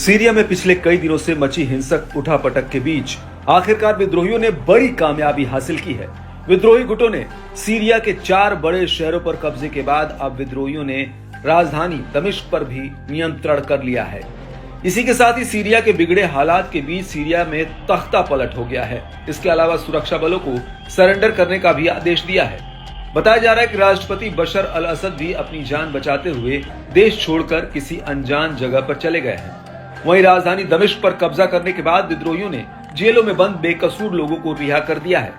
Syria में पिछले कई दिनों से मची हिंसक उठापटक के बीच आखिरकार विद्रोहियों ने बड़ी कामयाबी हासिल की है। विद्रोही गुटों ने सीरिया के 4 बड़े शहरों पर कब्जे के बाद अब विद्रोहियों ने राजधानी दमिश्क पर भी नियंत्रण कर लिया है। इसी के साथ ही सीरिया के बिगड़े हालात के बीच सीरिया में तख्ता पलट हो गया है। इसके अलावा सुरक्षा बलों को सरेंडर करने का भी आदेश दिया है। बताया जा रहा है कि राष्ट्रपति बशर अल असद भी अपनी जान बचाते हुए देश छोड़कर किसी अनजान जगह पर चले गए हैं। वहीं राजधानी दमिश्क पर कब्जा करने के बाद विद्रोहियों ने जेलों में बंद बेकसूर लोगों को रिहा कर दिया है।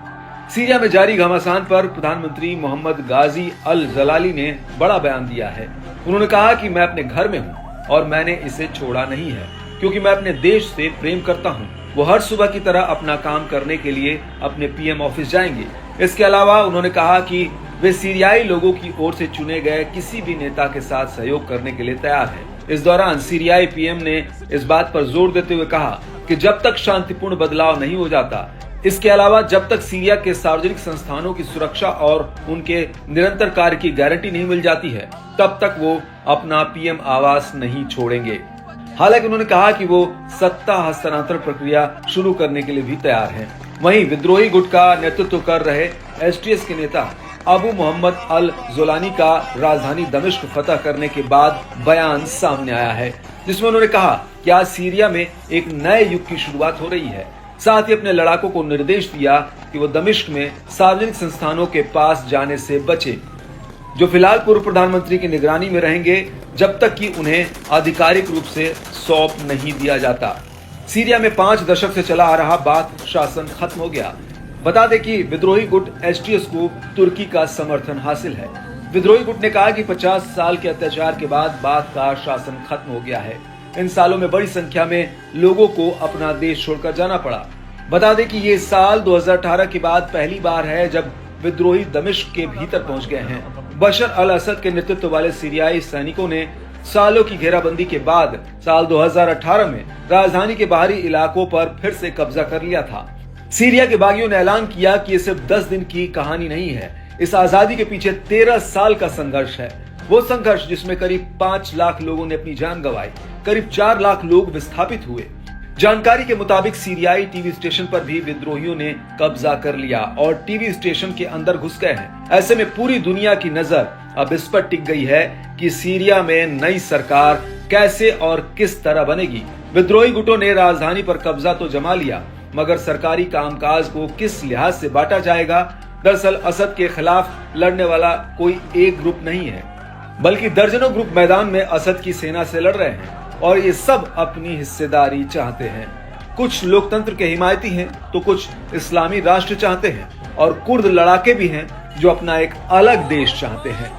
सीरिया में जारी घमासान पर प्रधानमंत्री मोहम्मद गाजी अल जलाली ने बड़ा बयान दिया है। उन्होंने कहा कि मैं अपने घर में हूं और मैंने इसे छोड़ा नहीं है, क्योंकि मैं अपने देश से प्रेम करता हूं। वो हर सुबह की तरह अपना काम करने के लिए अपने पीएम ऑफिस जाएंगे। इसके अलावा उन्होंने कहा कि वे सीरियाई लोगों की ओर से चुने गए किसी भी नेता के साथ सहयोग करने के लिए तैयार है। इस दौरान सीरियाई पीएम ने इस बात पर जोर देते हुए कहा कि जब तक शांतिपूर्ण बदलाव नहीं हो जाता, इसके अलावा जब तक सीरिया के सार्वजनिक संस्थानों की सुरक्षा और उनके निरंतर कार्य की गारंटी नहीं मिल जाती है, तब तक वो अपना पीएम आवास नहीं छोड़ेंगे। हालांकि उन्होंने कहा कि वो सत्ता हस्तांतरण प्रक्रिया शुरू करने के लिए भी तैयार हैं। वहीं विद्रोही गुट का नेतृत्व कर रहे एसटीएस के नेता अबू मोहम्मद अल जोलानी का राजधानी दमिश्क फतह करने के बाद बयान सामने आया है, जिसमें उन्होंने कहा कि आज सीरिया में एक नए युग की शुरुआत हो रही है। साथ ही अपने लड़ाकों को निर्देश दिया कि वो दमिश्क में सार्वजनिक संस्थानों के पास जाने से बचे, जो फिलहाल पूर्व प्रधानमंत्री की निगरानी में रहेंगे जब तक कि उन्हें आधिकारिक रूप से सौंप नहीं दिया जाता। सीरिया में 5 दशक से चला आ रहा बाथ शासन खत्म हो गया। बता दें कि विद्रोही गुट एसटीएस को तुर्की का समर्थन हासिल है। विद्रोही गुट ने कहा कि 50 साल के अत्याचार के बाद बाथ का शासन खत्म हो गया है। इन सालों में बड़ी संख्या में लोगों को अपना देश छोड़कर जाना पड़ा। बता दें कि ये साल 2018 के बाद पहली बार है जब विद्रोही दमिश्क के भीतर पहुंच गए हैं। बशर अल असद के नेतृत्व वाले सीरियाई सैनिकों ने सालों की घेराबंदी के बाद साल 2018 में राजधानी के बाहरी इलाकों पर फिर से कब्जा कर लिया था। सीरिया के बागियों ने ऐलान किया कि ये सिर्फ 10 दिन की कहानी नहीं है। इस आजादी के पीछे 13 साल का संघर्ष है। वो संघर्ष जिसमें करीब 5 लाख लोगों ने अपनी जान गंवाई, करीब 4 लाख लोग विस्थापित हुए। जानकारी के मुताबिक सीरियाई टीवी स्टेशन पर भी विद्रोहियों ने कब्जा कर लिया और टीवी स्टेशन के अंदर घुस गए हैं। ऐसे में पूरी दुनिया की नजर अब इस पर टिक गई है कि सीरिया में नई सरकार कैसे और किस तरह बनेगी। विद्रोही गुटों ने राजधानी पर कब्जा तो जमा लिया, मगर सरकारी कामकाज को किस लिहाज से बांटा जाएगा। दरअसल असद के खिलाफ लड़ने वाला कोई एक ग्रुप नहीं है, बल्कि दर्जनों ग्रुप मैदान में असद की सेना से लड़ रहे हैं और ये सब अपनी हिस्सेदारी चाहते हैं। कुछ लोकतंत्र के हिमायती हैं तो कुछ इस्लामी राष्ट्र चाहते हैं और कुर्द लड़ाके भी हैं जो अपना एक अलग देश चाहते हैं।